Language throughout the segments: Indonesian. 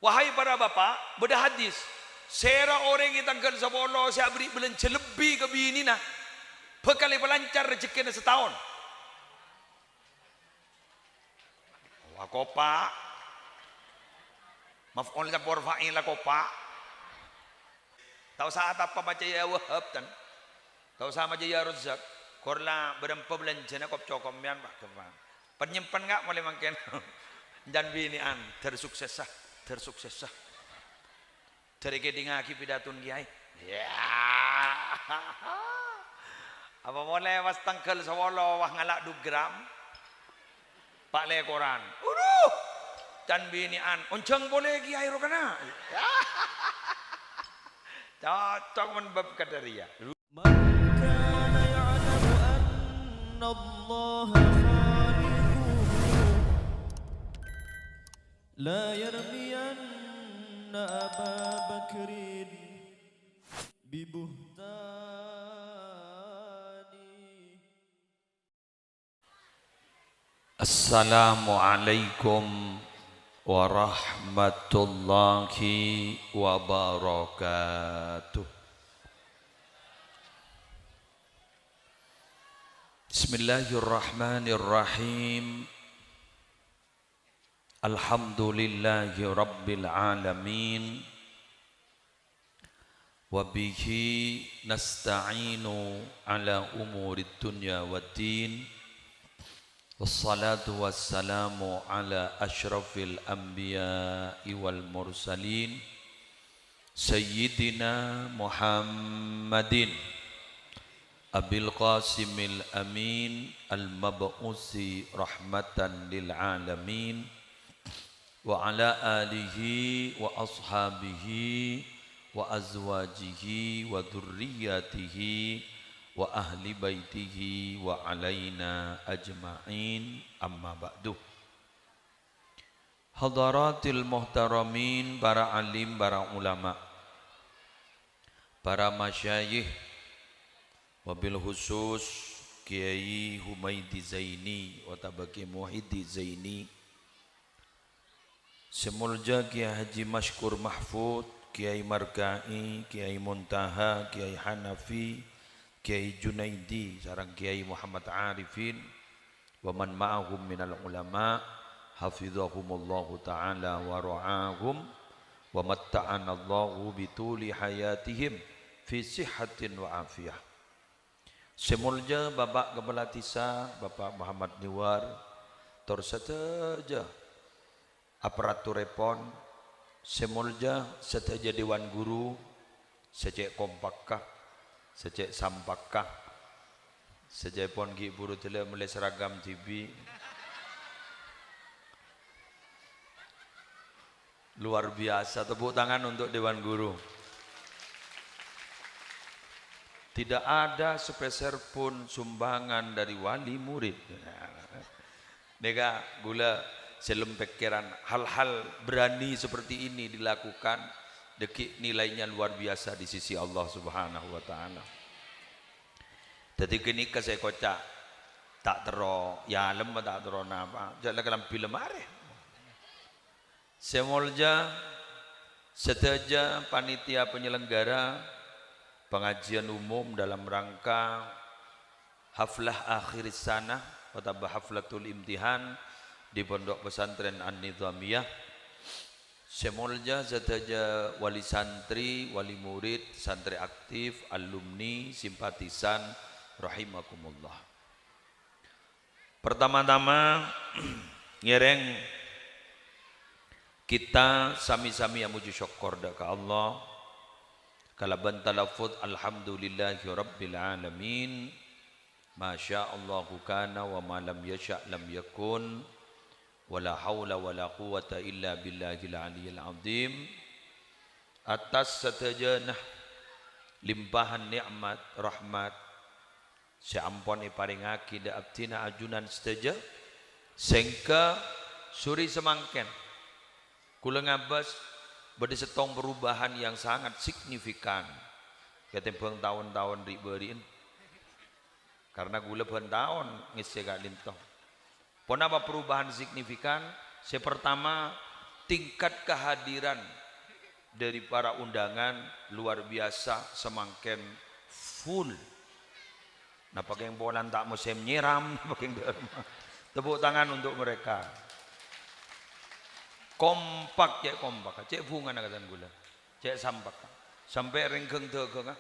Wahai para bapak, beda hadis. Sera orang kita tanggal sabolo saya beri belanja lebih ke bini nah. Bekali pelancar rezekinya setahun. Wah kopa. Maf'ul campur fa'il lah kopa. Tahu saat apa baca ya Wahab tan. Tahu sama aja ya Razak. Korla berempa belanja nak kop cokom mian pak kepan. Penyimpan enggak boleh makan. Dan binian tersuksesah. Dari kedingaki pidatun kiai. Ya. Apa boleh was tangkel sawolo wah ngalak 2 gram. Pak le koran. Dan binian onceng boleh kiai rokana. Cocok men bab kadaria. الله خالقه لا يرمين أبا بكر ببهتان. Assalamualaikum warahmatullahi wabarakatuh. Bismillahirrahmanirrahim. Alhamdulillahi rabbil alamin. Wabihi nasta'inu ala umurid dunya waddin. Wassalatu wassalamu ala ashrafil anbiya'i wal mursalin Sayyidina Muhammadin Abil Qasimil Amin Al-Mab'usi rahmatan lil alamin wa ala alihi wa ashabihi wa azwajihi wa dhurriyyatihi wa ahli baitihi wa alaina ajma'in amma ba'du. Hadaratil muhtaramin, para alim, para ulama, para masyayikh, wabil khusus Kiai Humaydi Zaini wa Tabaki Muhyiddin Zaini, Semulja Kiai Haji Mashkur Mahfud, Kiai Markai, Kiai Muntaha, Kiai Hanafi, Kiai Junaidi, sareng Kiai Muhammad Arifin, wa man ma'ahum minal ulama, hafizahumullahu ta'ala wa ra'ahum, wa matta'anallahu bituli hayatihim fi sihatin wa afiyah. Semulja Bapak Kepala Tisa, Bapak Muhammad Niwar, tor sateja aparatur repon, semulja sateja dewan guru, sejak kompakkah, sejak sampakkah, sejak pon ki buru tele mulai seragam TV. Luar biasa, tepuk tangan untuk dewan guru. Tidak ada sepeser pun sumbangan dari wali murid. Nega gula selem pikiran hal-hal berani seperti ini dilakukan, dekik nilainya luar biasa di sisi Allah Subhanahu wa taala. Dadi kini ke saya kocak tak tero ya lem tak tero napa. Jala kalam film are. Semolja seteja panitia penyelenggara pengajian umum dalam rangka haflah akhir sana atau haflatul imtihan di Pondok Pesantren An-Nizamiyah. Semolja zataja wali santri, wali murid, santri aktif, alumni, simpatisan rahimakumullah. Pertama-tama ngereng kita sami-sami yang muji syukur ka Allah. Kalaban talafuz alhamdulillahi rabbil alamin. Masya Allahu kana wa ma lam yasha' lam yakun. Wala haula wala quwata illa billahil aliyil azim. Atas satajana limpahan nikmat rahmat seampun iparingaki da abtina ajunan seteja sengka suri semangken kula ngabas bade setong perubahan yang sangat signifikan ketimbang tahun-tahun riberin karena gula pun tahun ngisi gak lintong. Pon apa perubahan signifikan? Pertama tingkat kehadiran dari para undangan luar biasa, semakin full. Nah, pakai yang bolan tak musim nyiram, pakai tepuk tangan untuk mereka. Kompak, cek kompak, cek bunga nakatan gula, cek sampak, sampai ringkeng tegeng,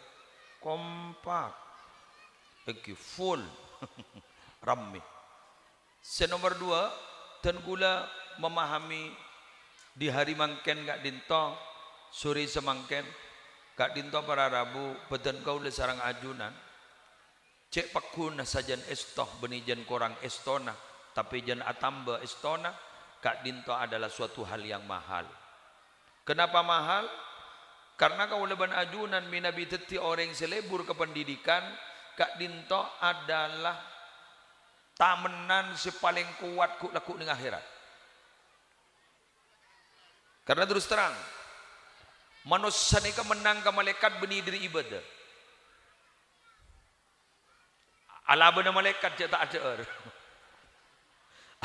kompak, full, rame. Senomor 2, dan gula memahami di hari mangken gak dinto, sore semangken gak dinto para Rabu, beden kau le sarang ajunan, cek pakuna sajan estoh benijan korang estona, tapi jan atamba estona. Kak dinto adalah suatu hal yang mahal. Kenapa mahal? Karena kau leban ajunan minabi teti orang selebur ke pendidikan. Kak dinto adalah tamenan si paling kuat ku laku ning akhirat. Karena terus terang, manusia nika menang ke malaikat beni diri ibadah. Ala bener malaikat dia tak ada.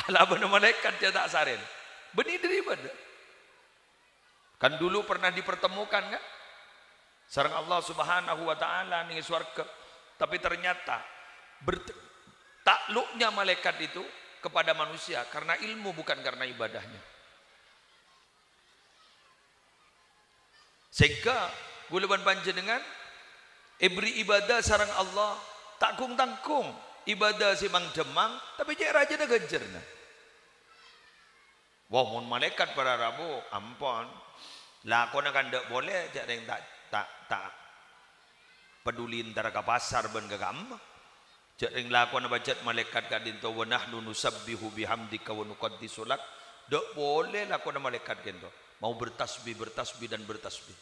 Ala bener malaikat dia tak saren. Beni diri ibadah. Kan dulu pernah dipertemukan kan? Sareng Allah Subhanahu wa taala ning surga. Tapi ternyata takluknya malaikat itu kepada manusia karena ilmu, bukan karena ibadahnya. Sehingga gulaban panjenengan ibri ibadah sareng Allah takung tangkung ibadah si mang demang, tapi cek raja dah genjerna. Wah, mun malaikat para Rabu, ampun. Lakon akan tak boleh, cek yang tak peduli antara ke pasar ben ke gamma. Cek yang lakon bacet malaikat kadinto wa nahnu nusabbihu bihamdika wa nuqaddisu lak. Tak boleh lakon malaikat kento. Mau bertasbih dan bertasbih.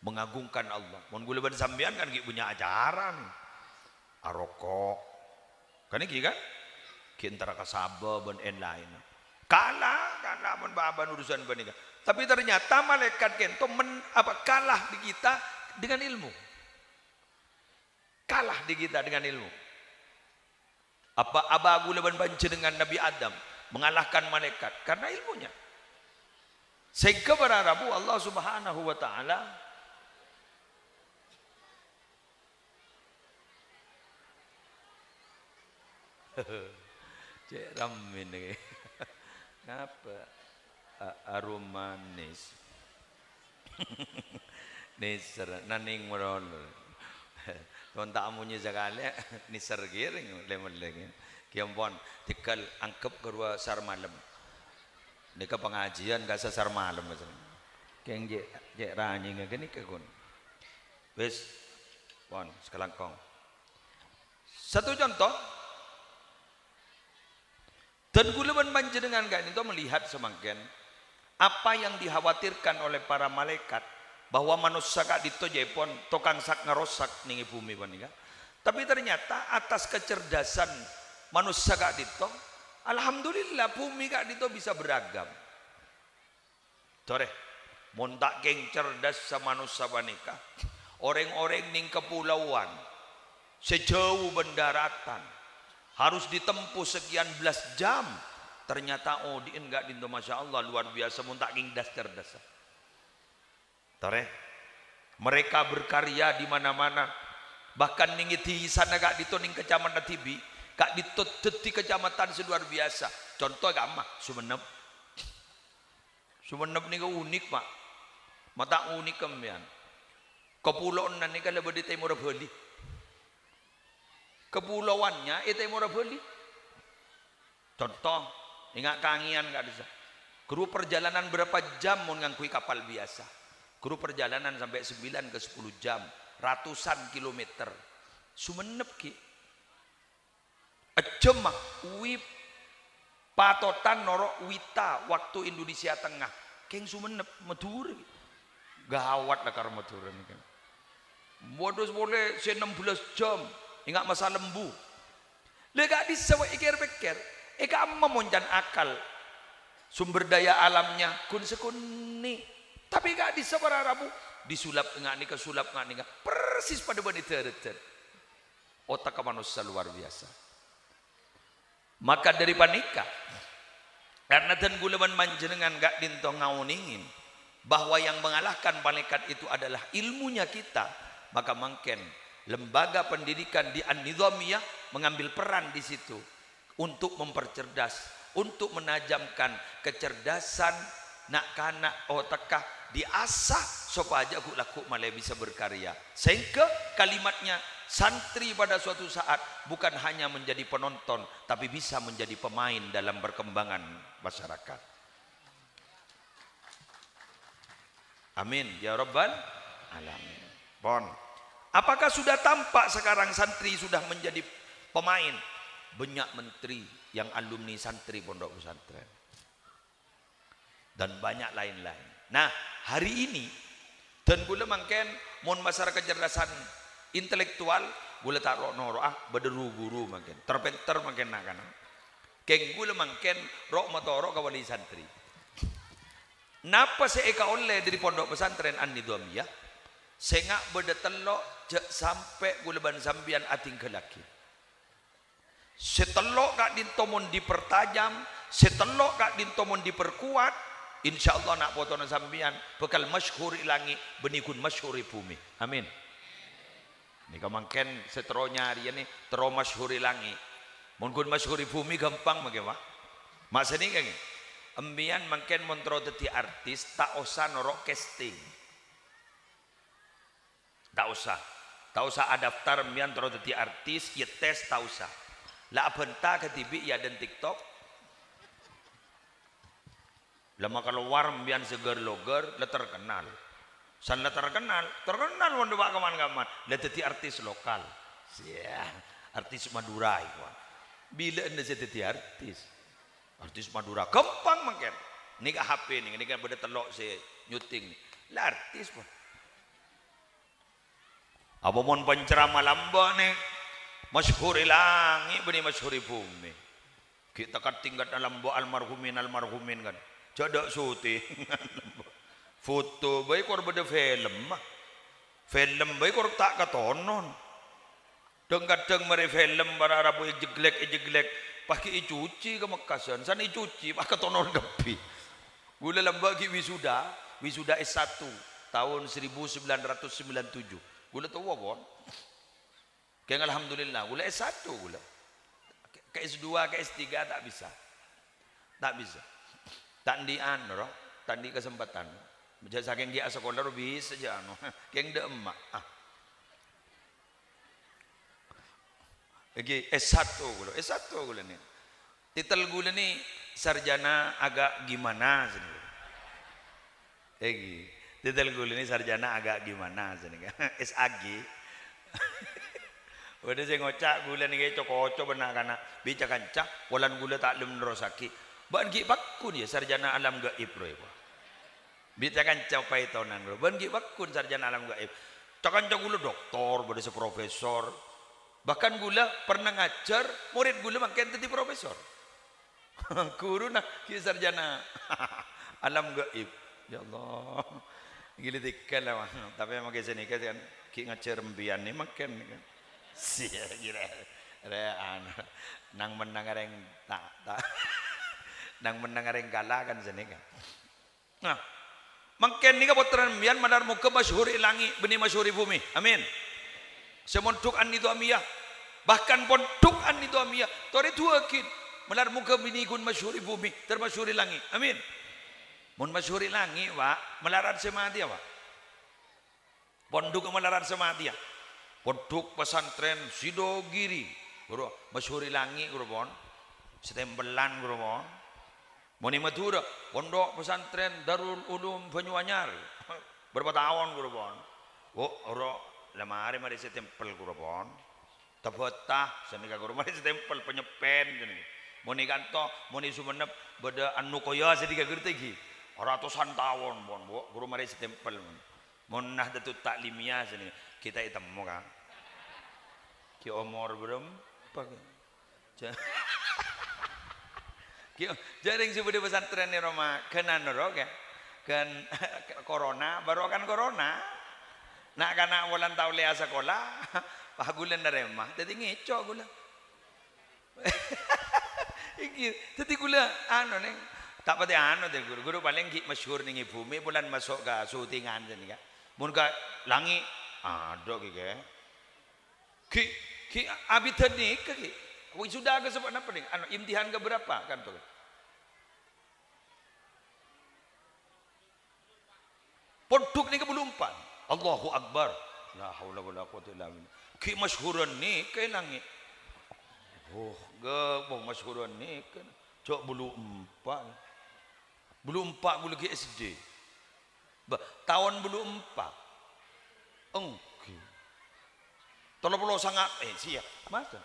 Mengagungkan Allah. Mun gula ban sampean kan ki punya ajaran. Arokok. Kan iki kan? Ki antara kasaba ben lain. Kalah mun baban urusan panika. Tapi ternyata malaikat kento kalah di kita dengan ilmu. Kalah di kita dengan ilmu. Apa abagu leban panjenengan Nabi Adam mengalahkan malaikat karena ilmunya. Sehingga para Rabu Allah Subhanahu wa taala cek ramin nih. Apa? Arum manis. Niser naning meron. Tuan tak amunnya sekali niser giring lemon-lemon. Kiampon tikal angkep kedua sar malam. Nika pengajian gak sesar malam macam. Keng je ranyi ngene kekun. Wis pon sekelangkong. Satu contoh. Dan gulaban panjenengan kan itu melihat semakin apa yang dikhawatirkan oleh para malaikat bahwa manusia kak dito jepon tokang sak ngerosak ningi bumi panika. Tapi ternyata atas kecerdasan manusia kak dito, alhamdulillah bumi kak dito bisa beragam. Tore, mun tak geng cerdas sama manusia panika. Orang-orang ning kepulauan sejauh pendaratan harus ditempuh sekian belas jam. Ternyata di enggak dinto masya Allah luar biasa mun tak geng das cerdas. Tore, mereka berkarya di mana-mana. Bahkan ning di sana kak dito ning kecamatan Tibi, kak dito di kecamatan seluar biasa. Contoh gampang, Sumenep. Sumenep nih unik pak. Mata unik kembian. Kepulauan nih kalau di Timur Bali. Kepulauannya itu Timur Bali. Contoh, ingat kangian kak desa. Kru perjalanan berapa jam mau ngangkui kapal biasa. Kru perjalanan sampai 9 ke 10 jam, ratusan kilometer. Sumenep ki. Ejemak wip patotan norok wita waktu Indonesia Tengah. Keng Sumenep Madura. Gawat lah karena Madura nih kan. Modus boleh 16 jam. Ingat masa lembu. Lega di sewa ikir pikir. Eka amma monjan akal. Sumber daya alamnya kun sekuni. Tapi gak di sewa Rabu. Disulap enggak nih kesulap enggak nih. Persis pada bani terter. Otak manusia luar biasa. Maka dari panika Karena dan gulaman manjenengan gak dinto ngauningin bahwa yang mengalahkan malaikat itu adalah ilmunya kita, maka mungkin lembaga pendidikan di An-Nizamiyah mengambil peran di situ untuk mempercerdas, untuk menajamkan kecerdasan nak kanak otakah diasah supaya aku malah bisa berkarya, sehingga kalimatnya santri pada suatu saat bukan hanya menjadi penonton tapi bisa menjadi pemain dalam perkembangan masyarakat. Amin ya rabbal alamin. Bon, apakah sudah tampak sekarang santri sudah menjadi pemain? Banyak menteri yang alumni santri pondok pesantren dan banyak lain-lain. Nah, hari ini dan gula mangken mon masyarakat kecerdasan intelektual gula taruh noroah bederu guru mangken terpenter mangken nakana keng gula mangken rok motoro kawali santri. Napa seeka oleh dari pondok pesantren An-Nizamiyah sengak bedetelok sampai gula ban sambian ating kelaki. Setelok kak dintomon dipertajam, setelok kak dintomon diperkuat, insyaallah nak potona sambian bekal masyhur ilangi benikun masyhur bumi. Amin. Ini kamangken seteronya hari ini tero masyhur ilangi. Mungkin masyhur bumi gampang bagaimana? Maksudnya kan embian mangken montro dadi artis tak usah norok casting. Tak usah ada daftar embian tero dadi artis, ya tes tak usah. Lah benta ke TV ya dan TikTok. Lama keluar mbian seger loger le terkenal. San le terkenal wong dewak kaman-kaman. Le dadi artis lokal. Sia, artis Madura iku. Bila anda jadi artis. Artis Madura gampang mangken. Ini ke HP ini kan beda telok si nyuting. Lah artis pun. Apa mon penceramah lamba nih. Masyhur ilangi bani masyhur bumi. Kita kan tingkat dalam bo almarhumin kan. Jodoh syuting. Foto baik kor beda film. Film baik kor tak katonon. Kadang mari film para rabu jeglek pakai cuci ke Mekasan. Sana cuci pakai katonon gepi. Gula lamba ki wisuda S1 tahun 1997. Gula tahu apa? Kaya alhamdulillah, gula S1 gula. Ke S2, ke S3 tak bisa. Tak bisa. Tak di anu, tak di kesempatan. Jadi saking dia sekolah bisa aja anu. Keng de emak. Lagi S1 gula nih. Titel gula nih sarjana agak gimana sini. Titel gula nih sarjana agak gimana sini. SAG. Udah saya ngocak gula nih kayak coko benar karena bicara kancak walan gula tak lem nerosaki. Ban ki bakun ya sarjana alam gaib bro ya. Bicara kancak paitonan bro. Ban ki bakun sarjana alam gaib. Cakanca gula doktor, bade profesor. Bahkan gula pernah ngajar murid gula makin jadi profesor. Guru nah ki sarjana alam gaib. Ya Allah. Gila tikal lah. Tapi makin sini kan ki ngajar mbian nih makin kan. Sia kira rean nang menang areng tak nang menang areng kalah kan sini kan. Nah, mungkin ni kapotran mian madar muka masyhur ilangi benih masyhur bumi. Amin. Semonduk An-Nizamiyah bahkan pondok An-Nizamiyah tori dua kid madar muka benih kun masyhur bumi termasyhur ilangi. Amin. Mun masyhur ilangi Pak melarat semati Pak. Pondok melarat semati ya. Pondok pesantren Sidogiri, guru masyhur ilangi guru bon, setembelan guru bon, Moni Madura, pondok pesantren Darul Ulum Banyuanyar, berapa tahun guru bon, oro lemari mari setempel guru bon, tabotah senika guru mari setempel penyepen gini, Moni kanto, Moni Sumenep, beda anu koya sedikit gertegi, ratusan tahun bon, guru mari setempel, Mon Nahdlatul Ta'limiyah sini. Kita hitam muka ki umur belum jaring subuh di pesantren di Roma kenan rok ya kan corona baru kan corona nak kana bulan tahun lea sekolah pagulan dari rumah jadi ngecok gula iki jadi gula anu neng Tak pati anu deh guru paling ki masyhur ning bumi bulan masuk ke syutingan sini ka. Mun ka langi ada ki abitan ni ki. Sudah ke sebab apa nih? Anu imtihan ke berapa kan tuh? Poduk ni ke belum empat. Allahu Akbar. La haula wala quwwata illa billah. Ki masyhuran ni ke langi. Oh, ge masyhuran ni kan. Cok belum empat. Belum empat bulu ke SD. Tahun belum empat. Engki. Tolong sangat siap. Masa?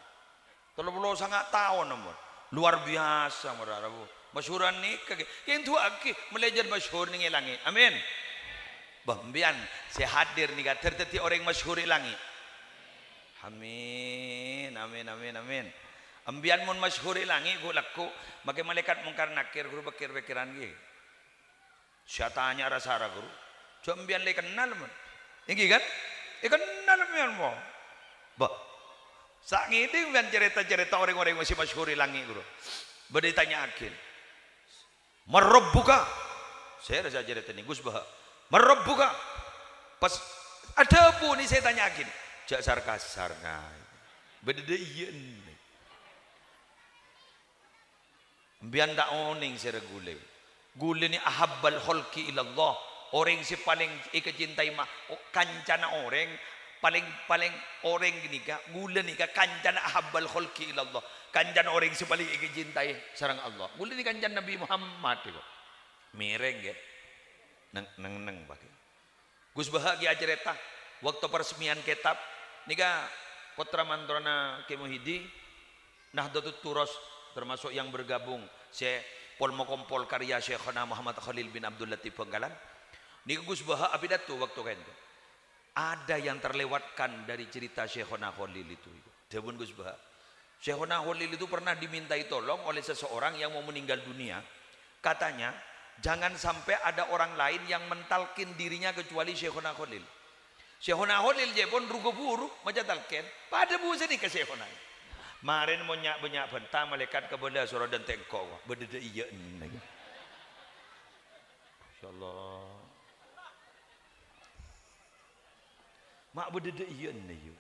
Tolong sangat tahun namun. Luar biasa merara bu. Masyhuran ni ke. Kentu aki melejar masyhur ni ngelangi. Amin. Bambian saya hadir ni kata terteti orang masyhur ilangi. Amin. Amin amin amin. Ambian mun masyhur ilangi ku laku make malaikat mungkar nakir guru bekir-bekiran ge. Saya tanya rasa guru. Cuma ambian le kenal mun. Ingi kan? Kenal ambian mo. Bah. Sak ngidi ambian cerita-cerita orang-orang masih masyhur ilangi guru. Bade tanyakeun. Marabbuka. Saya rasa cerita ni Gus Bah. Marabbuka. Pas ada pun ni saya tanyakeun. Jak sarkasar ngai. Bade de ieun. Biar tak oning sira gule. Gule ni ahabbal khalqi ila Allah. Orang si paling ikacintai mah kancana orang paling orang gini ka gule ni ka kancana ahabbal khalqi ila Allah. Kancana orang si paling ikacintai sareng Allah. Gule ni kancana Nabi Muhammad itu. Mereng ge. Neng pakai. Gus bahagia cerita waktu peresmian kitab nika putra mantrona Ki Muhyiddin Nahdlatul Turas termasuk yang bergabung saya polmokompol karya Syekhana Muhammad Khalil bin Abdul Latif Bengkalan ni Gus Baha abidatu waktu kan itu ada yang terlewatkan dari cerita Syekhana Khalil itu Dawun Gus Baha Syekhana Khalil itu pernah dimintai tolong oleh seseorang yang mau meninggal dunia katanya jangan sampai ada orang lain yang mentalkin dirinya kecuali Syekhana Khalil Syekhana Khalil je pun rugo buru macam talkin pada bu sini ke Syekhana Marin banyak bentang malaikat kepada surah dan tengkok berdeda iya lagi. Insyaallah. Mak berdeda iya nih.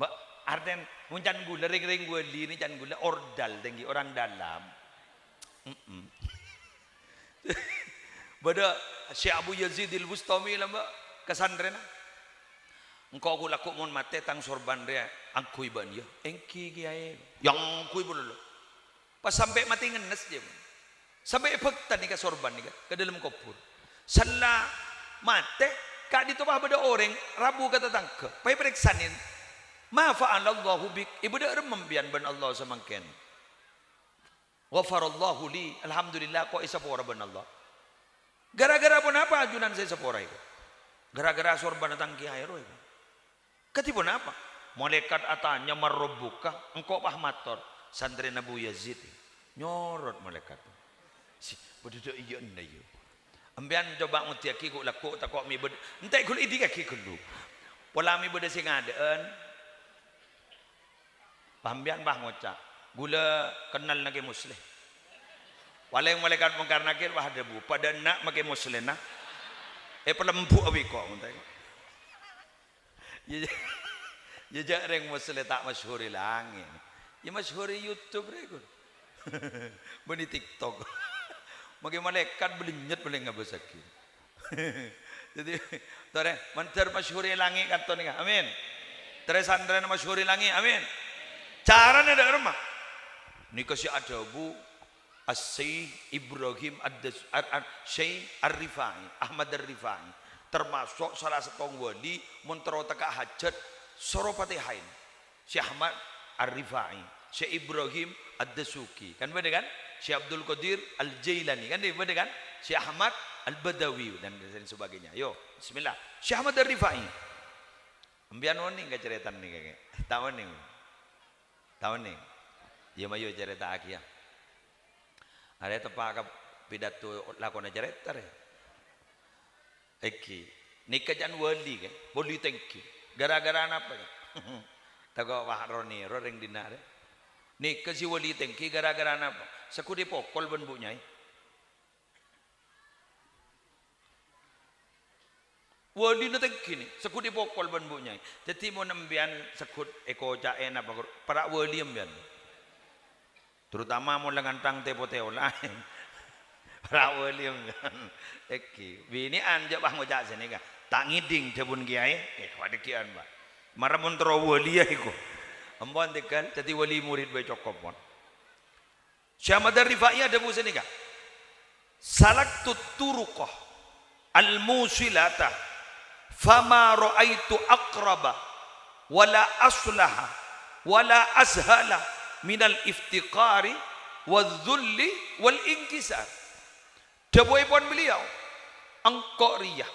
Mbak arten muncan gula ring-ring wali ni can gula ordal tinggi orang dalam. Bada Syekh Abu Yazid Al-Bustami lah mbak kesandrena. Engkau aku laku mon mate tang sorban dia angkui ban ya engki kiai yang angkui boleh pas sampai mati ngenes dia sampai efek tadi ke sorban ni ke dalam kopur salah mate kak ditobah pada orang rabu kata tangke pai periksanin ma fa'alallahu bik ibu dak remembian ban Allah samangken ghafarallahu li alhamdulillah kok isapora ban Allah gara-gara pun apa ajunan saya sepora itu gara-gara sorban datang kiai roy Ketipun apa? Malaikat atanya marabbuka engkau pahmator santri Nabi Yazid nyorot malaikat. Si bedede iya enda yo. Ambian coba ngutiaki ku laku tak kok mi bed. Entek kul idi kaki kulu. Pola mi bede sing ngadeun. Pambian bah ngocak. Gula kenal nake muslim. Waleng malaikat mungkar nakir bah debu pada nak make muslim nah. Pelembu awi kok entek. Ya jarang muslim tak masyhur langi. Ya masyhur YouTube rek. Bani TikTok. Magi malaikat belinyet boleh ngabasaki. Jadi tore mantar masyhur langi kato ni amin. Tore sandran masyhur langi amin. Carane ada rumah. Ni kasi ada Bu As-Syekh Ibrahim Syekh Ar-Rifai Ahmad Ar-Rifai termasuk salah satu wali montro teka hajat Soropatihain Syekh Ahmad Ar-Rifai Syekh Ibrahim Ad-Dasuki kan beda kan Syekh Abdul Qadir Al-Jailani kan beda kan Syekh Ahmad Al-Badawi dan sebagainya yo bismillah Syekh Ahmad Ar-Rifai ambian woni enggak cerita nih kakek tahun nih ya mayo cerita aki ya ada tepak pidato lakon cerita re Eki, nikah jan wali kan, wali tengki. Gara-gara apa ya? Tahu wah Roni, roring dinar. Nikah si wali tengki gara-gara apa? Sekudi pokol ben bunyai. Wali na gini, sekut ipokol ban bunyai. Jadi mau nembian sekut eko caen apa para wali ambian. Terutama mau lengantang tepo-tepo lain. Para wali ambian. Eki, bini anja bang ngojak sini ka. Tak ngiding jabun kiai, wadah kian ba. Maramun tero wali ya iku. Ambon tekan, jadi wali murid bae cokop pon. Syekh Ahmad Rifai ada bu sini ka. Salaktu turuqah al-musilata fama ra'aitu aqraba wala aslaha wala ashala minal iftiqari wadh-dhulli wal inkisar. Dawuhipun beliau engkok riyah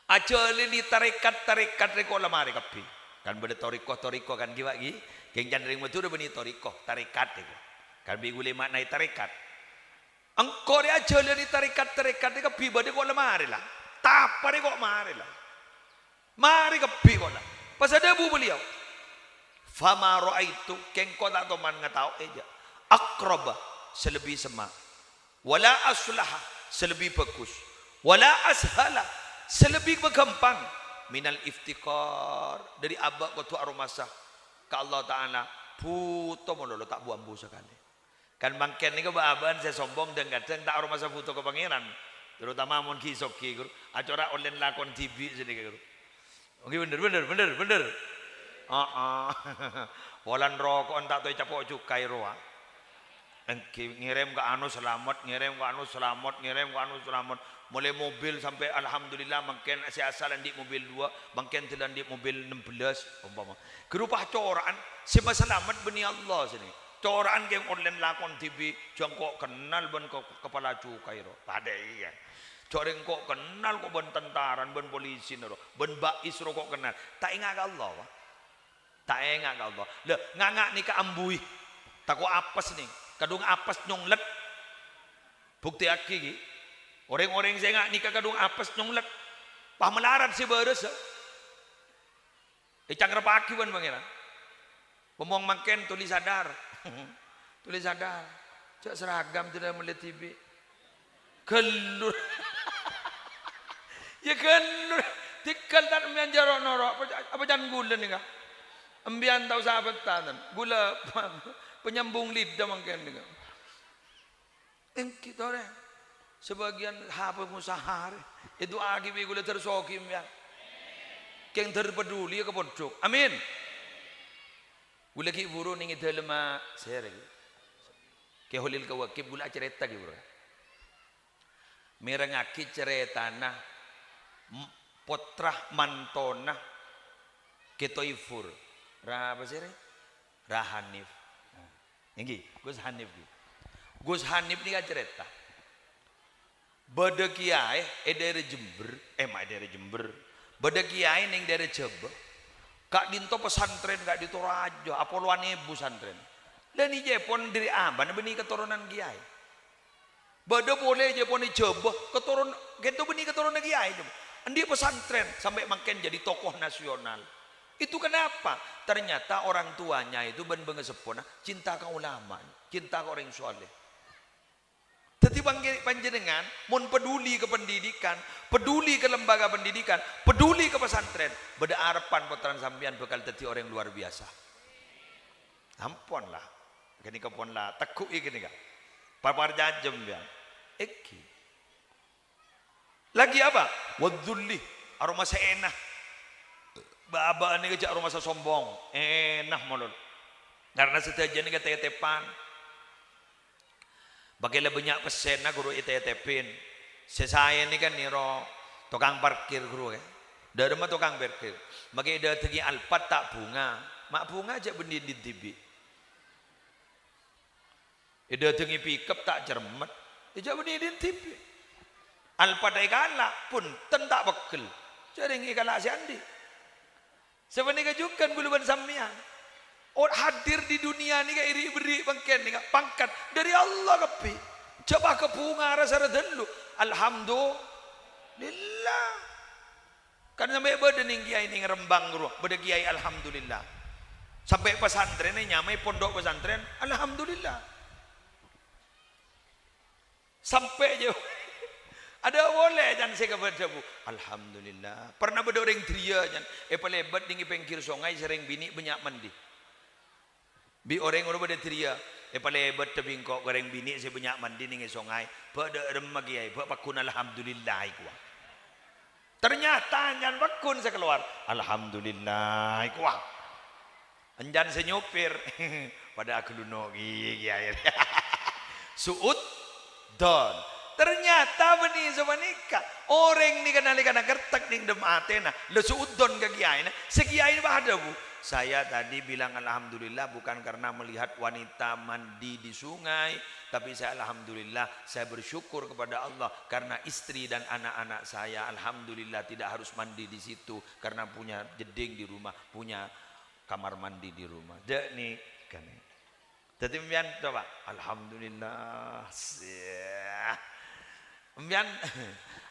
aja li tarekat reko lamari kabeh kan beda toriko kan kiwa gi geng jandring metu beni toriko tarekat iku kan bi gule maknai tarekat engkok ri aja li tarekat kabeh bade kok lamari lah tapare kok mari lah mari kabeh kok lah pas ada bu beliau fama raaitu keng kok tak toman ngatau aja aqraba selebih semak wala aslaha selebih bagus wala ashala selebih gampang minal iftikar dari abak kau aromasa ke Allah Ta'ala puto mololo tak buambu sekali kan mangken ni kebaban saya sombong dan kadang tak aromasa puto ke pangeran terutama mon kisok ki guru acara online lakon TV sini guru oke bener Walan rokok tak tahu capok cukai roa ngirim ke anu selamat mulai mobil sampai alhamdulillah mungkin si asal di mobil 2 mungkin telan di mobil 16 umpama gerupah coraan si selamat beni Allah sini coraan yang online lakon TV jangkok kenal ben kepala cukai ro pada iya coreng kok kenal kok ben tentaran ben polisi ro ben bais ro kok kenal tak ingat ke Allah wah tak ingat ke Allah le ngangak ni ke ambui tak kok apes nih kadung apes nyonglet bukti aki orang-orang saya nggak nikah kadung apes nyonglet pah melarat si beres icang repaki ban pangeran ngomong makin tulis sadar cak seragam tidak melihat TV kelur ya kelur tikal tak ambian jarok norok apa jangan gula nih kah ambian tahu sahabat tanan gula penyambung lidah mungkin nih kah kita orang sebagian apa musahar itu agi gula tersokim ya keng terpeduli ke pojok amin gula ki buru ning dalam saya lagi ke holil ke wakib gula cerita ki buru merengaki cerita nah potrah mantona ketoifur apa sih Rahanif ini Gus Hanif ni cerita bada kiai daerah Jember daerah Jember bada kiai ning daerah Jawa kak dinto pesantren kak dinto raja apoluan ibu pesantren dan ini pon dari aban benih keturunan kiai bada boleh je pon di Jawa keturunan gitu benih keturunan kiai andi pesantren sampai makin jadi tokoh nasional itu kenapa ternyata orang tuanya itu ben bengesepona cinta ke ulama cinta ke orang soleh. Jadi panjenengan mun peduli ke pendidikan, peduli ke lembaga pendidikan, peduli ke pesantren, beda harapan putra sampean bakal jadi orang luar biasa. Ampun lah, gini kepon lah, tekuk gini kan, papar jajem ya, eki. Lagi apa? Wadhulli, aroma seenah, baba ini kerja aroma sombong, enak molol, karena setajan ini ketetepan. Bagilah banyak pesen na guru itepin. Sesaya ni kan niro tukang parkir guru kan. Dari mana tukang parkir? Bagi ada tinggi alpat tak bunga. Mak bunga aja benih di TV. Ada tinggi pickup tak cermat. Aja benih di TV. Alpat ikala pun tentak bekel. Jadi ikala si Andi. Sebenarnya juga gulu ban sammian. Hadir di dunia ni iri beri bangken ni pangkat dari Allah kepi coba ke bunga rasa dulu alhamdulillah kan sampai beda ning kiai ning Rembang guru beda kiai alhamdulillah sampai pesantren ni nyamai pondok pesantren alhamdulillah sampai je Ada boleh jangan saya kepada bu. Alhamdulillah. Pernah ada orang tria jangan. Pelebat tinggi pengkir sungai sering bini banyak mandi. Bi orang pada tria. Pelebat tebingkok goreng bini saya banyak mandi tinggi sungai. Pada remagi ay. Pada pakun alhamdulillah kuah. Ternyata jangan pakun saya keluar. Alhamdulillah kuah. Anjan saya nyopir. Pada aku luno gigi air. Suud don. Ternyata benih sebanika orang ni kenali kana gertak ning dem atena le suudon ke kiai na sekiai bah ada bu. Saya tadi bilang alhamdulillah bukan karena melihat wanita mandi di sungai, tapi saya alhamdulillah saya bersyukur kepada Allah karena istri dan anak-anak saya alhamdulillah tidak harus mandi di situ karena punya jeding di rumah, punya kamar mandi di rumah. Dek ni kan. Jadi mbian coba alhamdulillah.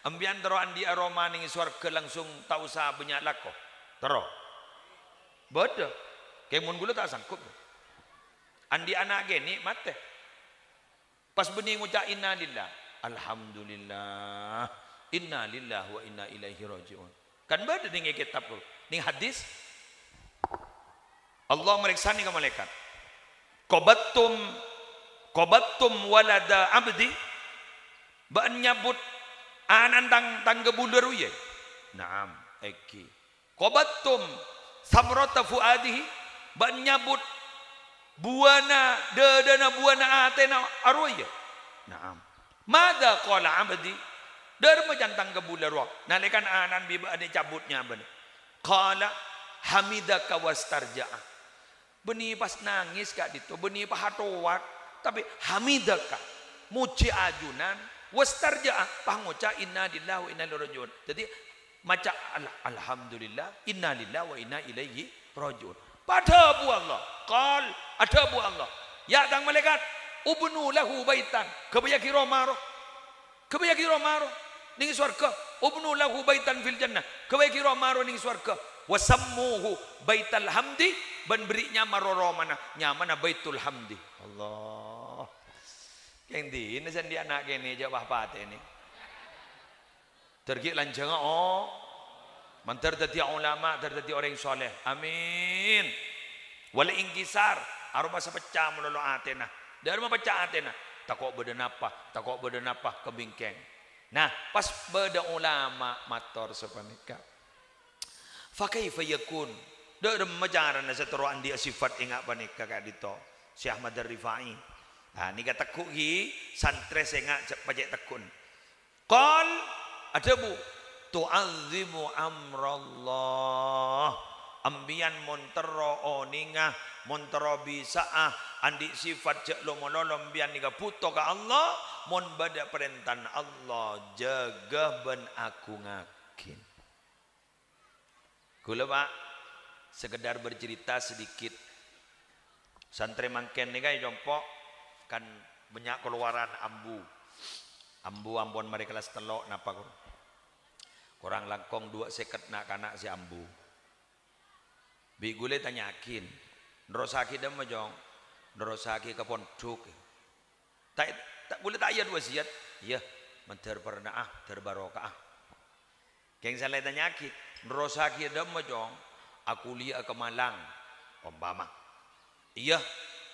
Ambian tero andi aroma ning swarga langsung tau sa banyak lako. Tero. Bodoh. Kemun gula tak sanggup. Andi anak geni mate. Pas benih ngucap inna lillah. Alhamdulillah. Inna lillah wa inna ilaihi rajiun. Kan beda ning kitab ning hadis. Allah meriksa ni ke malaikat. Qabattum walada abdi. Baan nyabut anan tang gebulur ye. Naam, eki. Qabattum samrata fuadihi. Baan nyabut buana dadana buana atena arwaya. Naam. Mada qala abdi? Darma jantang gebulur wa. Nalikan anan bi baan cabutnya ben. Qala hamidaka wastarja'a. Beni pas nangis kak dito, beni pahatowat, tapi hamidaka muji ajunan wastarja'a panguca inna lillahi wa inna ilaihi rajiun. Jadi maca alhamdulillah inna lillahi wa inna ilaihi rajiun. Pada bu Allah, qal ada bu Allah. Ya tang malaikat ubnu lahu baitan kebayaki romaro. Kebayaki romaro ning swarga. Ubnu lahu baitan fil jannah. Kebayaki romaro ning swarga. Wasammuhu baital hamdi ban berinya maroro mana nyamana baitul hamdi. Allah. Yang di ini sendi anak ini jawab pate ini. Tergi lanjang oh. Mantar dadi ulama, dadi orang soleh. Amin. Wala ingkisar arupa sepecah melolo atena. Dari mana pecah atena? Takok bedenapa kebingkeng. Nah, pas beda ulama mator sepanika. Fakaifa yakun da majaran na seteroan dia sifat ingat panika ka dito si Ahmad Ar-Rifai. Ha ni kata kugi santre senga pajak tekun. Qal ada bu tu'azzimu amrallah. Ambian montero oninga montero bisaah andi sifat cek lo monolom bian niga puto ka Allah mon bada perentan Allah jaga ben aku ngakin. Kula Pak sekedar bercerita sedikit. Santri mangken ni kan jompok kan banyak keluaran ambu. Ambu ambon mereka kelas telok napa kurang langkong 2 seket nak kanak si ambu. Bi gule tanyakin, nerosaki dah majong, nerosaki ke pondok. Tak boleh tak ayat wasiat. Ya, menter pernah terbarokah. Keng salah tanyakin. Nerosaki dah majong, aku lihat ke Malang, umpama. Iya,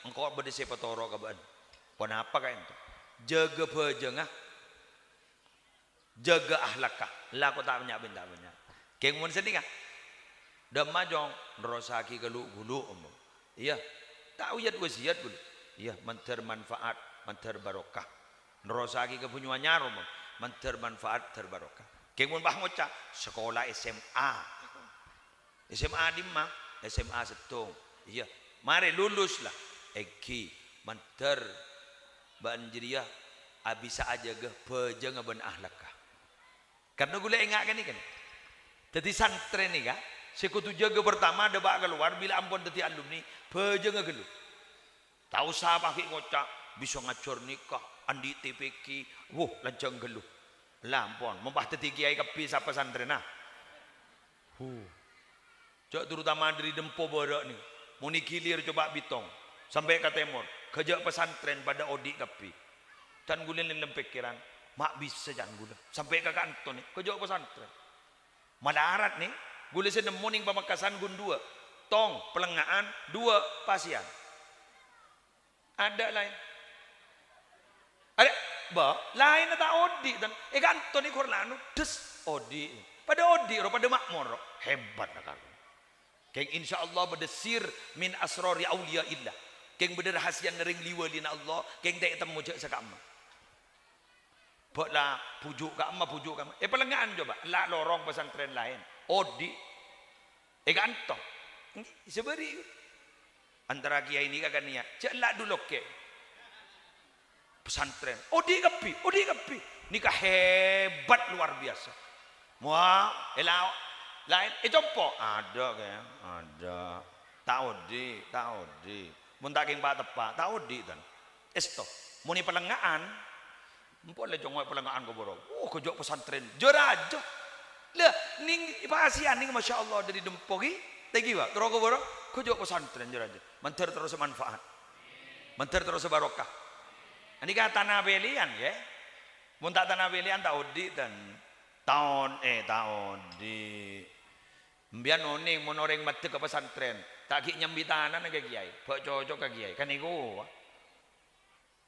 engkau berdesi petoro kaban. Kenapa kain tu? Jaga pejengah, jaga ahlakah. Lah aku tak banyak benda banyak. Keng mun sedih kan? Dah majong, nerosaki ke lu gulu umum. Iya, tak uyat wasiat gulu. Iya, menter manfaat, menter barokah. Nerosaki ke punyanya umum, menter manfaat terbarokah. Kemun bah ngoca sekolah SMA. SMA di mana? SMA Setung. Iya, mari lulus lah. Eki manter banjiriah abisa aja ge pejeng ben ahlakah. Karena gula ingat kan ni kan. Jadi santren ni kan, sekutu jaga pertama ada bak keluar bila ampun tadi alumni pejeng gelu. Tahu sah pakai ngoca bisa ngacor nikah andi TPK. Wuh lancang gelu. Lampon, membah teti kiai kepi siapa santren nah. Cok terutama dari Dempo Borok ni. Muni kilir coba bitong sampai ke timur. Kejak pesantren pada odik kepi. Dan gulin dalam pikiran mak bisa jangan gula sampai ke kantor nih ke jauh pesantren malarat nih gula senemu ning Pamekasan gun 2 tong pelengaan 2 pasian ada lain ada ba lain tak odi dan kantor nih korlano des odi pada odi ro pada makmur hebat nak aku keng insyaallah berdesir min asrori aulia illah keng berderahasian nering liwalina Allah keng tak temu je sakama baklah pujuk ka amma pelengaan coba la lorong pesantren lain odi kantor seberi antara kiai ini kagak niat cek la dulu ke pesantren odi kapi nikah hebat luar biasa muah elau lain jompo ada kan ada taudi mun tak king pak tepak taudi dan esto muni pelengaan empok le jongoi pelengaan ko boro ke jok pesantren jorajo le ning pasian ning masyaallah dari dempogi tegi wa tero ko boro ke jok pesantren jorajo menter terus manfaat menter terus barokah ani ka tanah belian ya mun tak tanah belian taudi dan tahun di mbian oning mun orang mati ke pesantren tak ki nyambi tanan ke kiai bok cocok ke kiai kan iku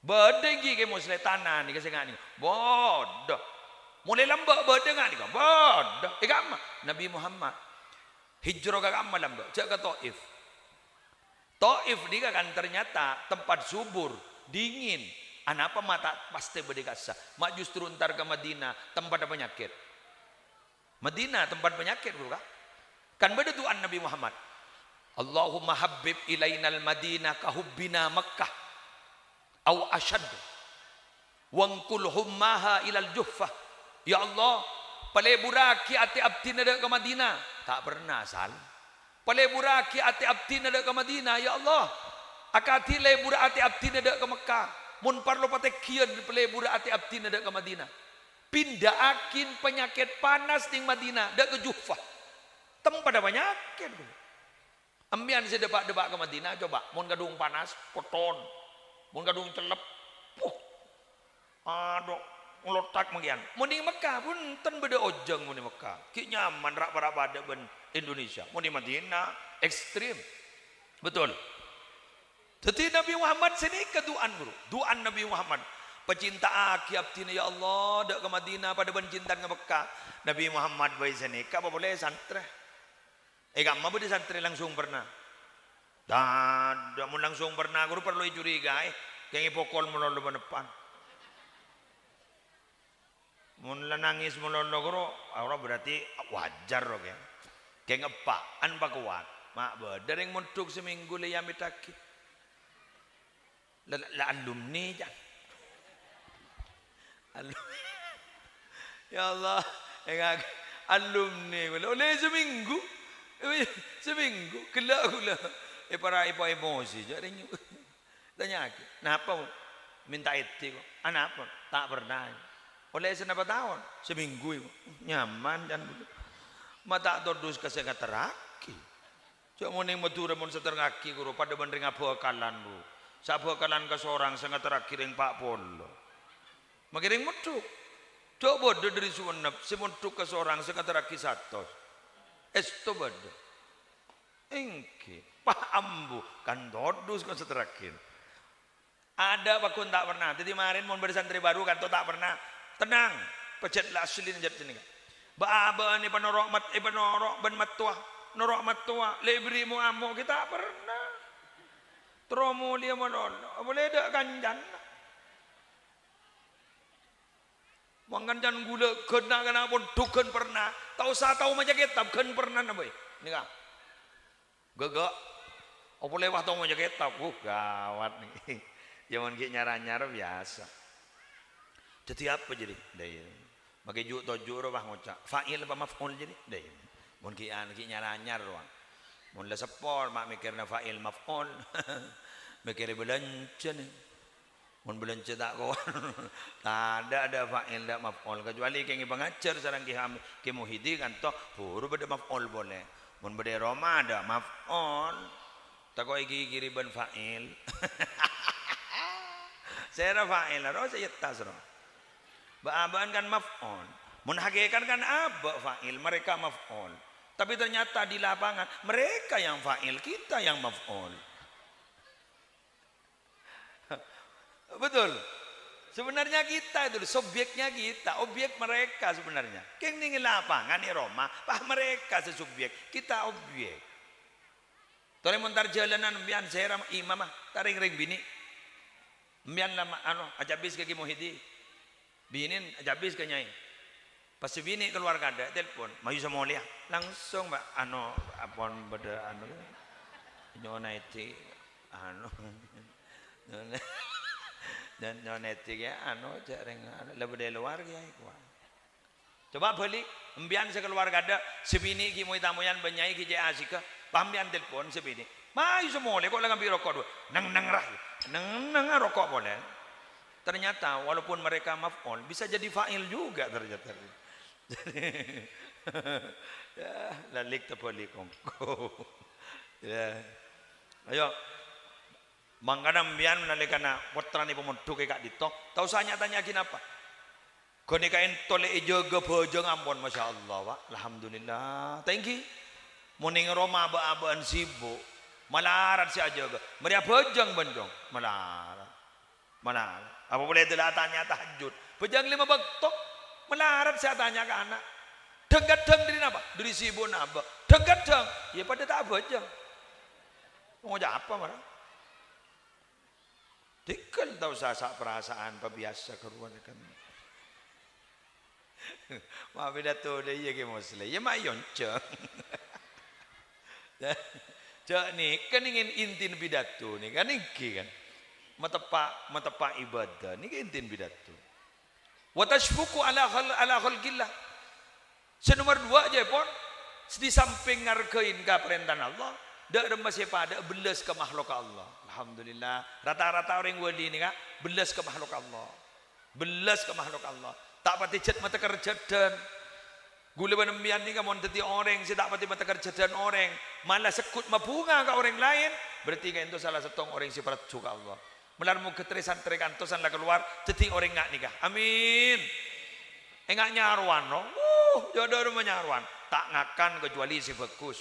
bede ki ke musle tanan ni ke sengani bodoh mulai lambak bede ngani ka bodoh ikam Nabi Muhammad hijrah ke amma lambak cak ke Taif ni kan ternyata tempat subur dingin anapa mata pasti berdekasa mak justru ntar ke Madinah tempat penyakit Madinah tempat penyakit bukan kan beda doan Nabi Muhammad Allahumma habib ilainal Madinah kahubbina Makkah au ashad wangkul hummaha ilal juhfah ya Allah paleburaki ati abtina ke Madinah tak pernah sal paleburaki ati abtina ke Madinah ya Allah akati lebura ati abtina ke Mekah mun parlo pate kian pelebura ati abtina ke Madinah pindaakin penyakit panas di Madinah dak ke Juhfah tempat ada penyakit ambian saya debak-debak ke Madinah coba mun gadung panas koton mun gadung celep aduh ngelotak mengian mun di Mekah pun ten beda ojeng mun di Mekah ki nyaman rak para pada ben Indonesia mun di Madinah ekstrim betul jadi Nabi Muhammad sini keduaan bro duaan Nabi Muhammad pecinta aki abdina ya Allah dak ke Madinah pada bencintan ke Mekah Nabi Muhammad bayi sini apa boleh santre kamu boleh santre langsung pernah dah mun langsung pernah guru perlu curiga kayak pokol melolo depan mun nangis melolo guru orang berarti wajar loh kayak ngepaan pak kuat mak beder yang muntuk seminggu le yami taki la alumni jangan ya Allah alumni oleh seminggu kelak gula para ibu emosi jadi tanya kenapa minta itu apa tak pernah oleh senapa tahun seminggu nyaman dan mata todus kasih teraki cuma ning Madura mun seteraki guru pada bandring abakalan bu sabakalan ke seorang sangat terakhir yang Pak Polo makiring mutuk coba dari suwenep semutuk ke seorang sangat terakhir satu esto bada engke Pak Ambu kan todus kan seterakhir ada pakun tak pernah jadi kemarin mau bersantri baru kan tak pernah tenang pecet lah asli njat sini ba ni panorok mat panorok ben matua norok matua lebri mu amo kita pernah tromo dia monono boleh dak kanjan manganjan gula kena pun duken pernah tahu sa tahu maja kitab kan pernah na boy nika gagak apa lewat tahu maja kitab gawat nih zaman ki nyara-nyara biasa jadi apa jadi daya makai juk tojo bah ngocak fa'il apa maf'ul jadi daya mun ki an ki nyara-nyar ruang mun la sepor mak mikirna fa'il maf'ul mikir belanca nih mun belanca tak kawan tak ada fa'il tak maf'ul kecuali kenging pengajar sareng ki muhidi kan toh buru beda maf'ul boleh mun beda Roma ada maf'ul tak kau iki ban fa'il saya fa'il ro saya tas ro Ba'aban kan maf'ul. Mun hakikat kan aba fa'il, mereka maf'ul. Tapi ternyata di lapangan mereka yang fa'il, kita yang maf'ul. Betul. Sebenarnya kita itu subjeknya kita, objek mereka sebenarnya. Keng ning lapangan di Roma, bah mereka sesubjek, kita objek. Tore montar jalanan mbian saya imam taring ring bini. Mbian lama ajabis ke Muhidi. Binin ajabis ke nyai. Pas bini keluar kada telepon, "Mayu sama Mulia." Langsung Mbak apon beda nyona itu dan nyonetik ya jareng lebih dari luar ya coba balik embian sekeluar kada sebini ki moy tamoyan benyai ki je asika pambian telepon sebini mayu semua kok lang ambil rokok dua nang rokok boleh ternyata walaupun mereka maf'ul bisa jadi fa'il juga ternyata ya lalik tepali kongko ya ayo mangkana mbian nalikana putrane pemudu ke kak dito tau sanya tanya kenapa kone kain tole jaga bojo ngampun masyaallah Pak alhamdulillah thank you muning Roma ba-abaan sibuk malarat si ajaga meriah bojong bendong malarat apa boleh telah tanya tahajud bojong 5 waktu melarat saya tanya ke anak deng dari apa dari sibuk napa deng ya pada tak bojong mau apa marah Dikal tahu sasak perasaan pebiasa keruan kan. Wah beda tuh deh ya ke muslim. Ya mayon cek. Cek nih kan ingin intin pidato nih kan iki kan. Metepak ibadah nih kan intin pidato. Wa tashfuqu ala khalqillah. Senomor 2 aja pon. Di samping ngarkein ka perintah Allah, dak masih pada belas ke makhluk Allah. Alhamdulillah rata-rata orang wali ini kak belas ke makhluk Allah tak pati cet mata kerja dan gula benembian ni kan teti orang si tak pati mata kerja dan orang malah sekut mabunga ke orang lain berarti kan itu salah satu orang si perat suka Allah melarmu keterisan terikan tosan lah keluar teti orang ngak nikah amin enggak nyaruan no jodoh rumah nyaruan tak ngakan kecuali si bagus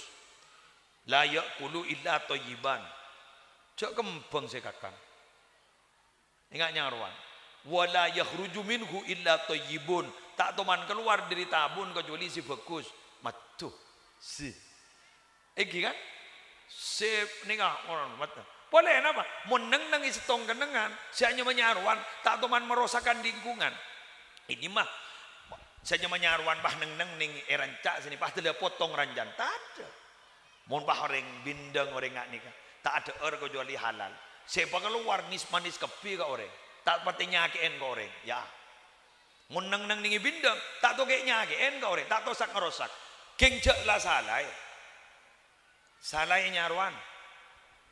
layak kulu illa toyiban cak kembang saya kakang ingat nyaruan wala yakhruju minhu illa tayyibun tak teman keluar dari tabun kecuali si bagus matuh si iki kan si ningah orang mata boleh apa meneng nang isi tong kenengan si hanya menyaruan tak teman merosakkan lingkungan ini mah saya hanya menyaruan bah neng ning erancak sini bah tidak potong ranjan tak ada mon bah orang bindeng orang ngak nikah tak ada kecuali halal. Siapa keluar manis kepi ke orang, tak pati nyakiin ke orang. Ya, muneng neng ningi bindeng, tak tahu kayak nyakiin ke orang, tak tahu sak ngerosak. Kengcek lah salah nyaruan,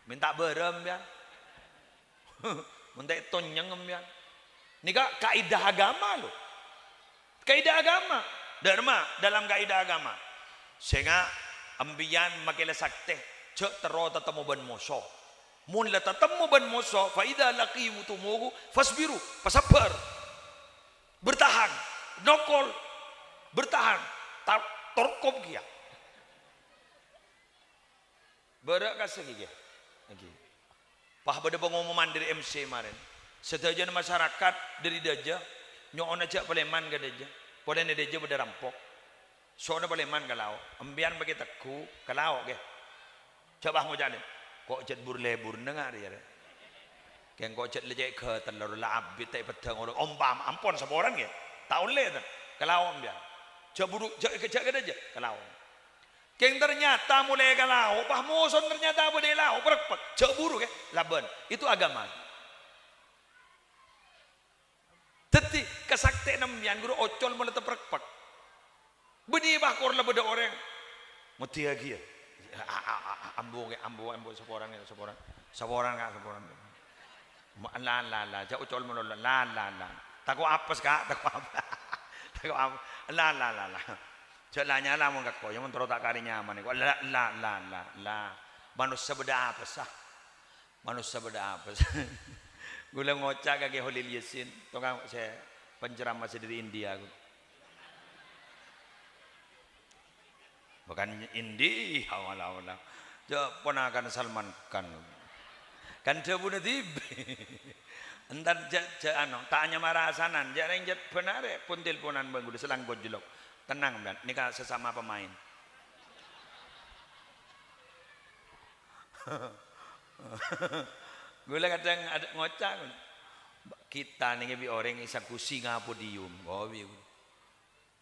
minta berem ya, minta tonyeng ya. Nika kaidah agama loh, kaidah agama, dharma dalam kaidah agama. Sehingga ambian makilah sakte. Cek tero tetemu ban moso mun la tetemu ban moso fa idza laqimu tumuhu fasbiru pasabar bertahan nokol bertahan torkop kia berak kasih kia lagi pah pada pengumuman dari MC kemarin sedajan masyarakat dari daja nyoon aja paleman ke daja polen daja pada rampok soalnya paleman kalau ambian bagi teku kalau ke coba mau jalan kok jet burlebur dengar ya keng kok jet lecek ke telur labit tai pedang orang ompam ampon saboran ya tahun le kalau ambian coba buruk kejak aja kalau keng ternyata mulai kalau pah muson ternyata boleh lau perek coba buruk ya laban itu agama teti kesakti nambian guru ocol mulai perek beni bakor lah beda orang mati lagi ya ambo seporan la ja ucol mo la tako apes kak tako la jalanya la mo gakko yang mentoro tak kari nyaman ko la manusia beda apa sah gula ngocak kage holil yasin tongang saya penceramah dari India aku. Bukan Indi, awal-awal. Ponakan Salman Khan. Kan dia bunuh tibi. Entar tanya marasanan, jarang jat benar pun teleponan bang udah selang bojlok. Tenang kan, ini kan sesama pemain. Gula kadang ada ngocak. Kita nih bi orang isa kusinga podium,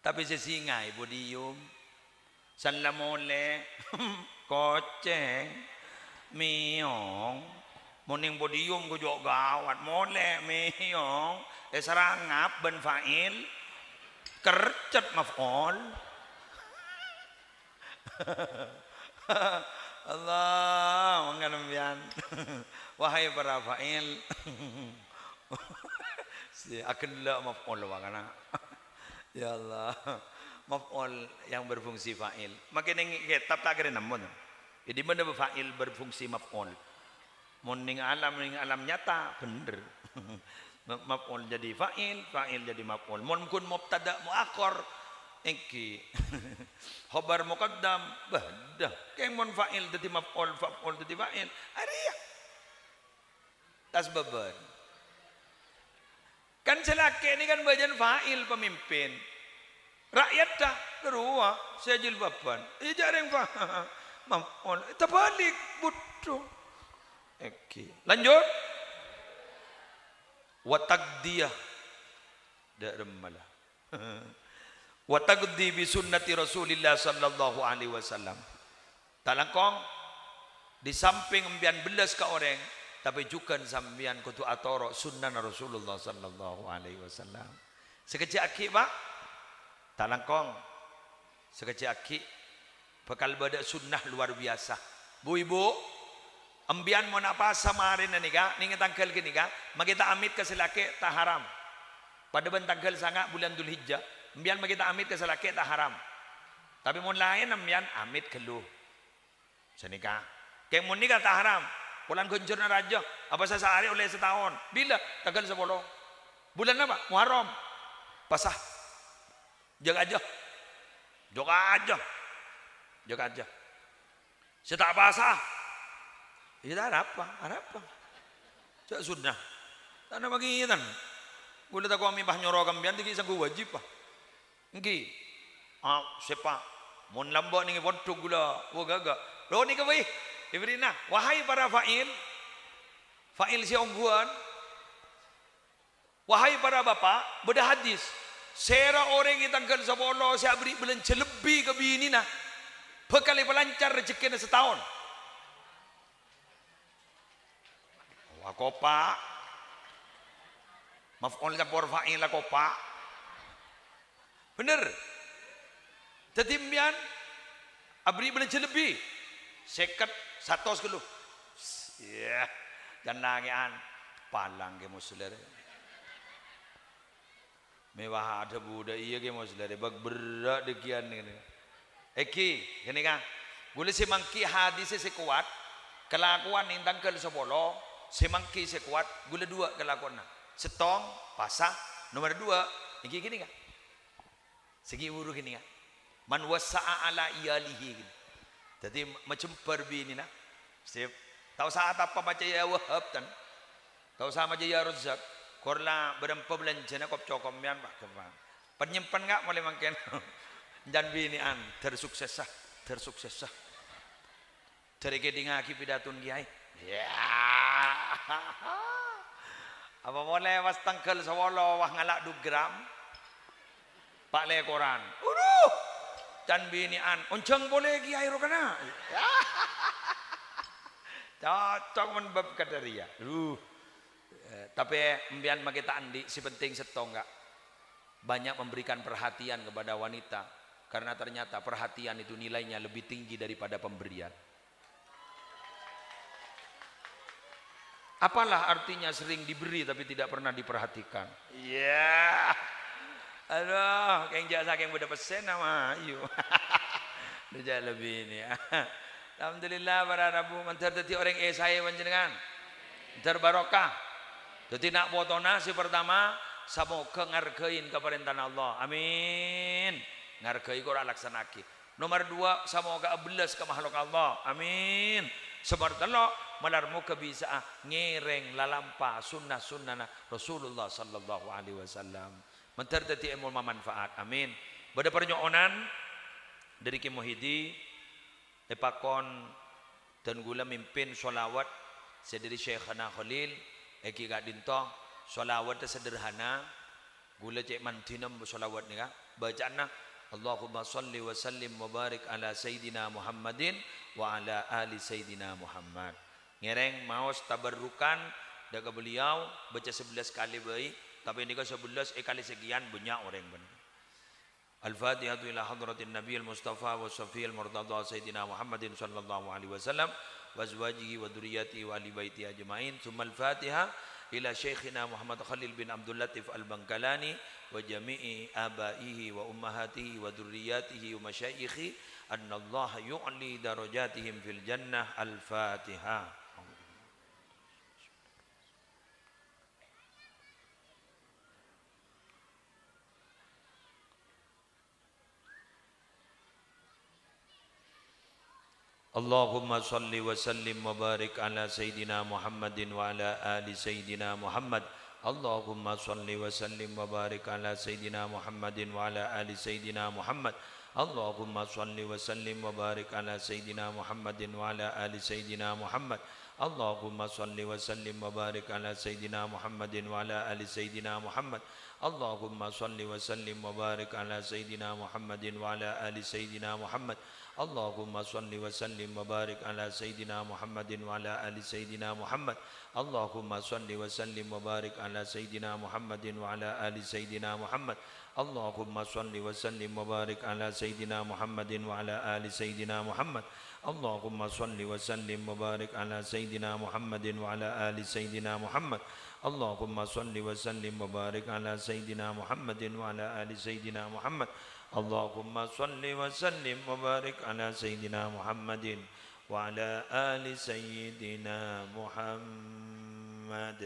tapi sesinga podium. Salamole, koceng, miong, moning podium ko jok gawat, mole, miong, serangap ben fa'il, kercet maf'ul. Allah, mengalembian. Wahai para fa'il. Si akan la maf'ul wakana. Ya Allah. Maf'ul yang berfungsi fa'il. Makin yang kitab tak kira namun. Jadi mana fa'il berfungsi maf'ul. Muning alam nyata bener. Maf'ul jadi fa'il, fa'il jadi maf'ul. Mun kun mubtada muakhar iki. Khabar muqaddam badah. Keng mun fa'il jadi maf'ul, fa'ul jadi fa'il. Ariya. Tasbaban. Kan selaki ini kan bagian fa'il pemimpin. Rakyat dah kedua saya jilbaban. Jarang faham. Maf'ul terbalik bodoh. Oke. Lanjut. Wa taqdiyah. Dak remalah. Wa taqdi bi sunnati Rasulillah sallallahu alaihi wasallam. Talangkong di samping embian belas ke orang, tapi juga sambian kutu atoro sunnah Rasulullah sallallahu alaihi wasallam. Sekejap aki Pak. Talangkong sekejap aki bakal bada sunnah luar biasa. Bu ibu, ambian mau apa samarin ni ka? Ni tanggal gini ka? Magita amit ke selaki tak haram. Pada ben tanggal sangat bulan Dzulhijjah, ambian magita amit ke selaki tak haram. Tapi mun lain ambian amit kelu. Senika. Keng mun nikah tak haram. Bulan Gonjorna Raja, apa sehari oleh setahun. Bila? Tanggal 10. Bulan apa? Muharram. Pasah. Jaga aja. Jaga aja. Jaga aja. Saya tak basah. Ya ada apa? Ada apa? Cak sunnah. Tak ada bagi tan. Gula tak kami bah nyoro kambian tiki sang wajib ah. Engki. Ah, siapa? Mun lambo ni wontu gula. Wo gaga. Lo ni kawai. Ibrina, wahai para fa'il. Fa'il si ongguan. Wahai para bapak, beda hadis. Sera orang yang tanggal 10 saya beri belanja lebih ke bini nah. Bekali pelancar rezekinya setahun. Wah kopa. Maf'ul campur fa'il lah kopa. Bener. Tetimbian abri belanja lebih. Seket 100 kilo. Ya, jangan nangian palang ke muslim. Mewah ada budak iya ke muslim. Bag berat dekian ni. Eki, gini kan? Boleh semangki hadis sekuat. Kelakuan yang tanggal 10, semangki sekuat. Boleh 2 kelakuan. Setong, pasah. Nomor 2, iki gini kan? Segi urus gini kan? Man wasa'a ala iyalihi gini. Jadi macam perbini nah. Tahu saat apa baca ya Wahab kan? Tahu sama aja ya Razak. Korla berempat belanja nak kop cokom mian pak kemang. Penyimpan ngak boleh makan. Dan binian tersuksesah, tersuksesah. Dari kedingaki pidatun kiai. Ya. Apa boleh was tangkel sawalo wah ngalak 2 gram. Pak le koran. Dan binian onceng boleh kiai rokana. Cocok menbab kadaria. Tapi mbian kita andi si penting seto enggak banyak memberikan perhatian kepada wanita karena ternyata perhatian itu nilainya lebih tinggi daripada pemberian. Apalah artinya sering diberi tapi tidak pernah diperhatikan? Iya. Aduh, keng jasa keng beda pesen nama ayu. Dia lebih ini. Alhamdulillah para Rabu mentar tadi orang saya panjenengan. Terbarokah. Jadi nak foto nasi pertama semoga ngargain keperintah Allah. Amin. Ngargai ora laksanake. Nomor 2, semoga belas ke makhluk Allah. Amin. Nomor 3, malarmu kebisa ngereng lalampa sunnah-sunnah Rasulullah sallallahu alaihi wasallam. Mentar tadi emul manfaat. Amin. Bada pernyoonan dari Ki Muhidi epakon dan gula mimpin sholawat sediri Syekhana Khalil eki gak dinto sholawat sederhana gula cek mantinam sholawat ni bacaan Allahumma salli wa sallim wa barik ala Sayyidina Muhammadin wa ala ali Sayyidina Muhammad. Ngereng maos tabarrukan daga beliau baca 11 kali baik tapi ini kan 11 kali sekian banyak orang benar. Al-Fatihatu ila hadratin Nabi al-Mustafa wa Safi al-Murtada Sayyidina Muhammadin sallallahu alaihi wasallam wa azwajihi wa dzurriyyatihi wa ali baiti ajmain. Tsumma al-Fatiha ila Syekhina Muhammad Khalil bin Abdul Latif al-Bangkalani wa jami'i abaihi wa ummahatihi wa dzurriyyatihi wa masyayikhi annallaha yu'li darajatihim fil jannah. Al-Fatiha. Allahumma salli wa sallim wa barik ala Sayyidina Muhammadin wa ala ali Sayyidina Muhammad. Allahumma salli wa sallim wa barik ala Sayyidina Muhammadin wa ala ali Sayyidina Muhammad. Allahumma salli wa sallim wa barik ala Sayyidina Muhammadin wa ala ali Sayyidina Muhammad. Allahumma salli wa sallim wa barik ala Sayyidina Muhammadin wa ala ali Sayyidina Muhammad. Allahumma salli wa sallim wa barik ala Sayyidina Muhammadin wa ala ali Sayyidina Muhammad. Allahumma salli wa sallim wa barik ala Sayyidina Muhammadin wa ala ali Sayyidina Muhammad. Allahumma salli wa sallim wa barik ala Sayyidina Muhammadin wa ala ali Sayyidina Muhammad. Allahumma salli wa sallim wa barik ala Sayyidina Muhammadin wa ala ali Sayyidina Muhammad. Allahumma salli wa sallim wa barik ala Sayyidina Muhammadin wa ala ali Sayyidina Muhammad. Allahumma salli wa sallim wa barik ala Sayyidina Muhammadin wa ala ali Sayyidina Muhammad. Allahumma salli wa sallim wa barik ala Sayyidina Muhammadin wa ala ali Sayyidina Muhammad.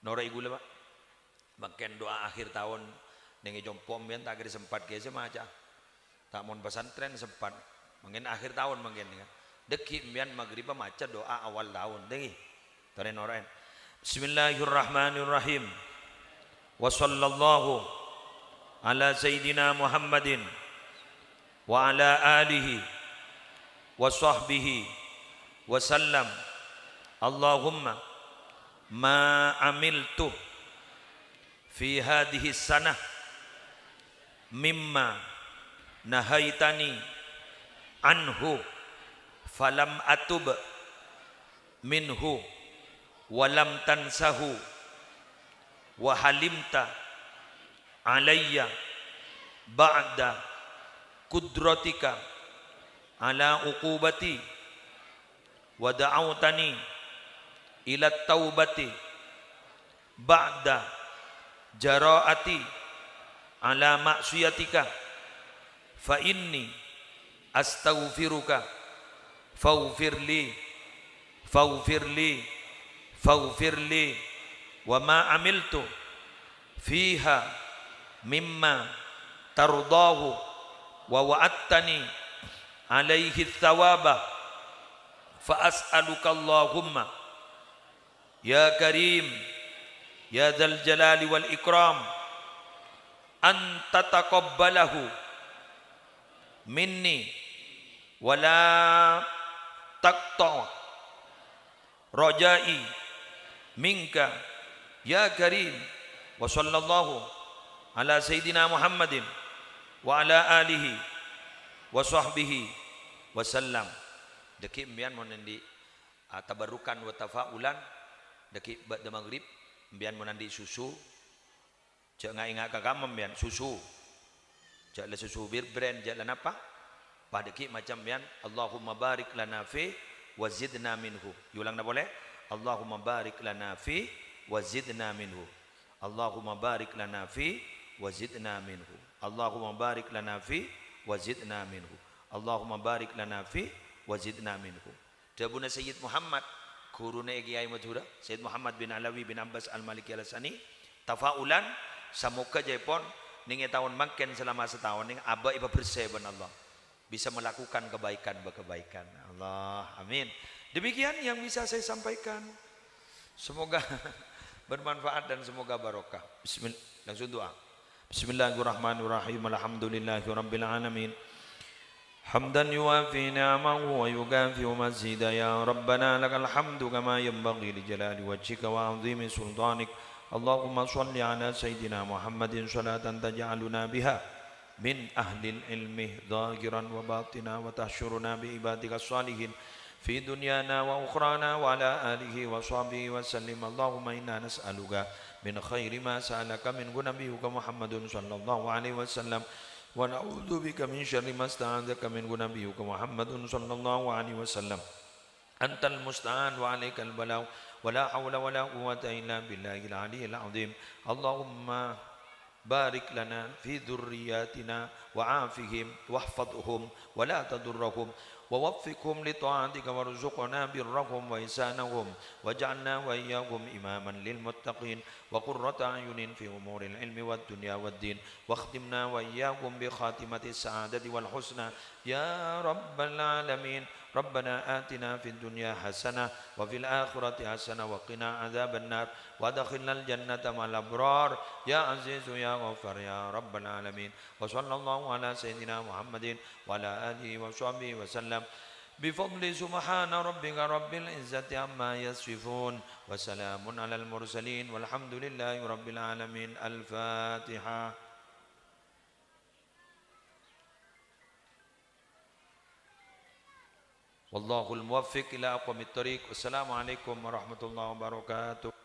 Nora igu lah, makan doa akhir tahun nengi jompo mien tak kira sempat ke semaca. Tak mon pesantren sempat. Mungkin akhir tahun mungkin kan. Deki mien maghrib maca doa awal tahun dengi. Tare norain. Bismillahirrahmanirrahim. Wa sallallahu ala Sayyidina Muhammadin wa ala alihi wa sahbihi wa sallam. Allahumma ma amiltu fi hadhihi sanah mimma nahaitani anhu falam atub minhu walam tansahu wa halimta alayya ba'da kudratika ala uqubati wa da'awtani ila taubati ba'da jara'ati ala ma'siyatika fa inni astaghfiruka faghfirli faghfirli wa ma amiltu fiha mimma tardahu wa wa'attani alaihi thawaba fa as'aluka Allahumma ya karim ya dzal jalali wal ikram an tataqabbalahu minni wala taqta rajai minka ya karim. Wa sallallahu ala Sayyidina Muhammadin wa ala alihi wa sahbihi wa sallam. Deki mbian mon nandi tabarukan wa tafaulan deki ba'da maghrib mbian mon nandi susu cek ingat kakam mbian susu cek le susu bir brand cek le napa padeki macam mbian Allahumma barik lana fi wa zidna minhu. Ulang dah boleh? Allahumma barik lana fi wa zidna minhu. Allahumma barik lana fi wa zidna minhu. Allahumma barik lana fi wa zidna minhu. Allahumma barik lana fi wa zidna minhu. Dabuna Sayyid Muhammad kurune Kiai Madura Sayyid Muhammad bin Alawi bin Abbas Al-Maliki Al-Sani Tafaulan semoga jepon ning tahun makin selama setahun ning aba iba bersih ben Allah. Bisa melakukan kebaikan. Allah, amin. Demikian yang bisa saya sampaikan. Semoga bermanfaat dan semoga barokah. Bismillah, langsung doa. Bismillahirrahmanirrahim. Alhamdulillahirabbil alamin. Hamdan yuwafi ni'amahu wa yukafi mazida ya Rabbana lakal hamdu kama yanbaghi li jalali wajhika wa 'azimi sultanik. Allahumma shalli ala sayyidina Muhammadin salatan taj'aluna biha min ahlil ilmi dhahiran wa batina wa tahsyuruna bi ibadika salihin fi dunyana wa ukhrana wa ala alihi wa sahbihi wa sallim. Allahumma inna nas'aluka min khairi ma sa'alaka min nabiyyika Muhammadun sallallahu alaihi wasallam wa na'udzu bika min syarri ma sta'adzaka min nabiyyika Muhammadun sallallahu alaihi wasallam. Antal musta'an wa 'alaikal balagh wa la haula wa la quwwata illa billahil aliyyil 'azim. Allahumma barik lana fi dzurriyyatina wa afihim wahfadhum wa la tadurrahum wa waffiqhum li ta'atika warzuqna birrahum wa ihsanahum waj'alna wa iyyahum imaman lil muttaqin wa qurrata ayunin fi umuril ilmi wad dunya wad din wa khtimna wa iyyahum bi khatimati sa'adati wal husna ya rabbal alamin. Rabbana atina fid dunya hasanah wa fil akhirati hasanah wa qina adzabannar wa adkhilnal jannata ma'al abrar ya azizu ya ghaffar ya rabbal alamin. Wa sallallahu ala sayyidina Muhammadin wa ala alihi wa sahbihi wa sallam bi fadli subhana rabbika rabbil izzati amma yasifun wa salamun alal mursalin walhamdulillahi rabbil alamin. Al-Fatihah. Wallahul muwaffiq ila aqwamit thoriq. Wassalamualaikum warahmatullahi wabarakatuh.